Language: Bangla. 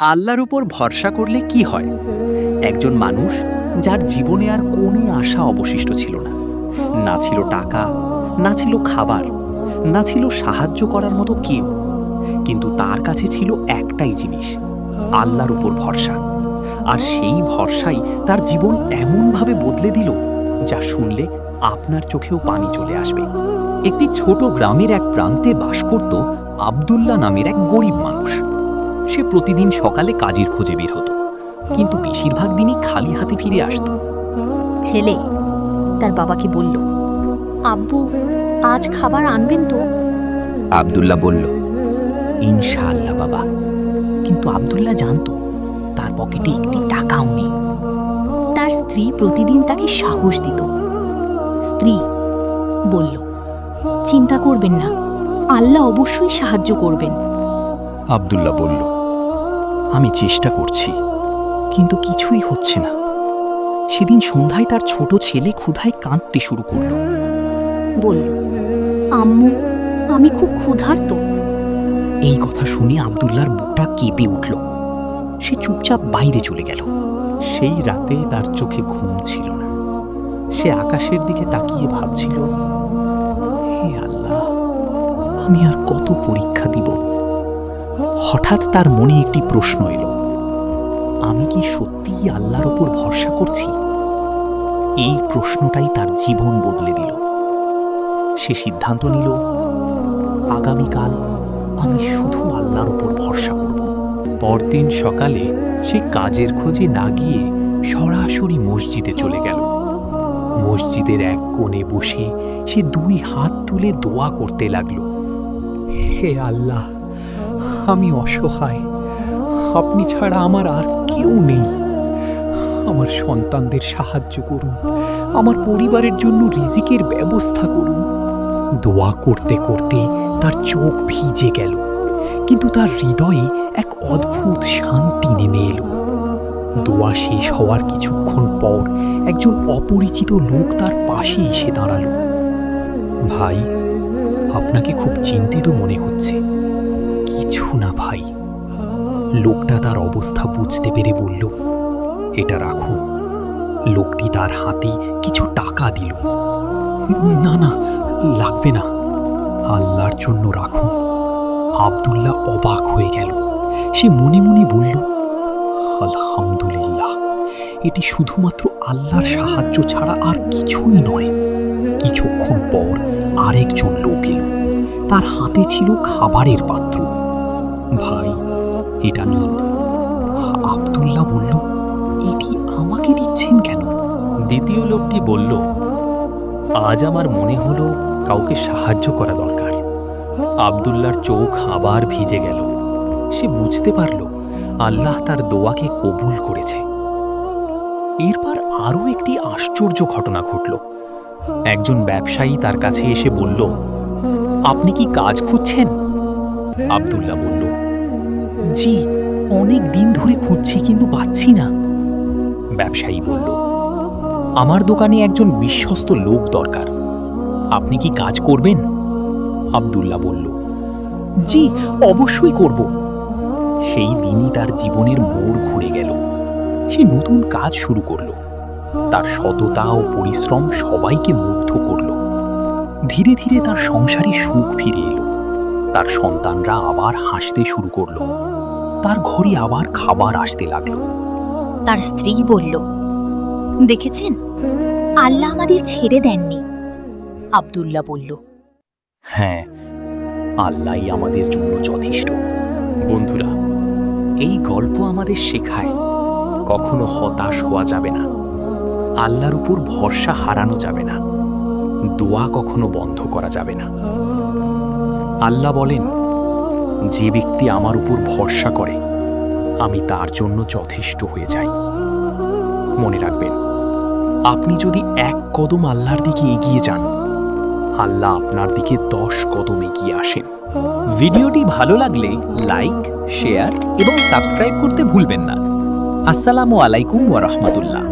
আল্লাহর উপর ভরসা করলে কি হয়? একজন মানুষ যার জীবনে আর কোনো আশা অবশিষ্ট ছিল না, না ছিল টাকা, না ছিল খাবার, না ছিল সাহায্য করার মতো কেউ, কিন্তু তার কাছে ছিল একটাই জিনিস, আল্লাহর উপর ভরসা। আর সেই ভরসাই তার জীবন এমনভাবে বদলে দিল যা শুনলে আপনার চোখেও পানি চলে আসবে। একটি ছোট গ্রামের এক প্রান্তে বাস করত আব্দুল্লাহ নামের এক গরিব মানুষ। সে প্রতিদিন সকালে কাজের খোঁজে বের হতো, কিন্তু বেশিরভাগ দিনই খালি হাতে ফিরে আসত। ছেলে তার বাবাকে বলল, আব্বু আজ খাবার আনবেন তো? আব্দুল্লাহ বলল, ইনশাআল্লাহ বাবা। কিন্তু আব্দুল্লাহ জানতো তার পকেটে একটি টাকাও নেই। তার স্ত্রী প্রতিদিন তাকে সাহস দিত। স্ত্রী বলল, চিন্তা করবেন না, আল্লাহ অবশ্যই সাহায্য করবেন। আব্দুল্লাহ বলল, আমি চেষ্টা করছি, কিন্তু কিছুই হচ্ছে না। সেদিন সন্ধ্যায় তার ছোট ছেলে ক্ষুধায় কাঁদতে শুরু করল। বলল, আম্মু আমি খুব ক্ষুধার্ত। এই কথা শুনে আব্দুল্লাহর বুকটা কেঁপে উঠল। সে চুপচাপ বাইরে চলে গেল। সেই রাতে তার চোখে ঘুম ছিল না। সে আকাশের দিকে তাকিয়ে ভাবছিল, হে আল্লাহ, আমি আর কত পরীক্ষা দিব। হঠাৎ তার মনে একটি প্রশ্ন এলো, আমি কি সত্যিই আল্লাহর উপর ভরসা করছি? এই প্রশ্নটাই তার জীবন বদলে দিল। সে সিদ্ধান্ত নিল, আগামীকাল আমি শুধু আল্লাহর উপর ভরসা করব। পরদিন সকালে সে কাজের খোঁজে না গিয়ে সরাসরি মসজিদে চলে গেল। মসজিদের এক কোণে বসে সে দুই হাত তুলে দোয়া করতে লাগল, হে আল্লাহ, আমি অসহায়, আপনি ছাড়া আমার আর কেউ নেই। আমার সন্তানদের সাহায্য করুন, আমার পরিবারের জন্য রিজিকের ব্যবস্থা করুন। দোয়া করতে করতে তার চোখ ভিজে গেল, কিন্তু তার হৃদয়ে এক অদ্ভুত শান্তি নেমে এলো। দোয়া শেষ হওয়ার কিছুক্ষণ পর একজন অপরিচিত লোক তার পাশে এসে দাঁড়ালো। ভাই, আপনাকে খুব চিন্তিত মনে হচ্ছে। কিছু না ভাই। লোকটা তার অবস্থা বুঝতে পেরে বলল, এটা রাখুন। লোকটি তার হাতে কিছু টাকা দিল। না না, লাগবে না, আল্লাহর জন্য রাখুন। আব্দুল্লাহ অবাক হয়ে গেল। সে মনে মনে বলল, আলহামদুলিল্লাহ, এটি শুধুমাত্র আল্লাহর সাহায্য ছাড়া আর কিছুই নয়। কিছুক্ষণ পর আরেকজন লোক এলো। তার হাতে ছিল খাবারের পাত্র। ভাই, এটা নিন। আব্দুল্লাহ বলল, এটি আমাকে দিচ্ছেন কেন? দ্বিতীয় লোকটি বলল, আজ আমার মনে হলো কাউকে সাহায্য করা দরকার। আব্দুল্লাহর চোখ আবার ভিজে গেল। সে বুঝতে পারল আল্লাহ তার দোয়াকে কবুল করেছে। এরপর আরও একটি আশ্চর্য ঘটনা ঘটল। একজন ব্যবসায়ী তার কাছে এসে বলল, আপনি কি কাজ খুঁজছেন? আব্দুল্লাহ বলল, জি, অনেক দিন ধরে খুঁজছি, কিন্তু পাচ্ছি না। ব্যবসায়ী বলল, আমার দোকানে একজন বিশ্বস্ত লোক দরকার, আপনি কি কাজ করবেন? আব্দুল্লাহ বলল, জি, অবশ্যই করব। সেই দিনই তার জীবনের মোড় ঘুরে গেল। সে নতুন কাজ শুরু করল। তার সততা ও পরিশ্রম সবাইকে মুগ্ধ করল। ধীরে ধীরে তার সংসারে সুখ ফিরে এলো। তার সন্তানরা আবার হাসতে শুরু করল। তার ঘরে আবার খাবার আসতে লাগলো। তার স্ত্রী বলল, দেখেছেন, আল্লাহ আমাদের ছেড়ে দেননি। আব্দুল্লাহ বলল, হ্যাঁ, আল্লাহই আমাদের জন্য যথেষ্ট। বন্ধুরা, এই গল্প আমাদের শেখায় কখনো হতাশ হওয়া যাবে না, আল্লাহর উপর ভরসা হারানো যাবে না, দোয়া কখনো বন্ধ করা যাবে না। আল্লাহ বলেন, যে ব্যক্তি আমার উপর ভরসা করে আমি তার জন্য যথেষ্ট হয়ে যাই। মনে রাখবেন, আপনি যদি এক কদম আল্লাহর দিকে এগিয়ে যান, আল্লাহ আপনার দিকে 10 কদম এগিয়ে আসেন। ভিডিওটি ভালো লাগলে লাইক, শেয়ার এবং সাবস্ক্রাইব করতে ভুলবেন না। আসসালামু আলাইকুম ওয়া রাহমাতুল্লাহ।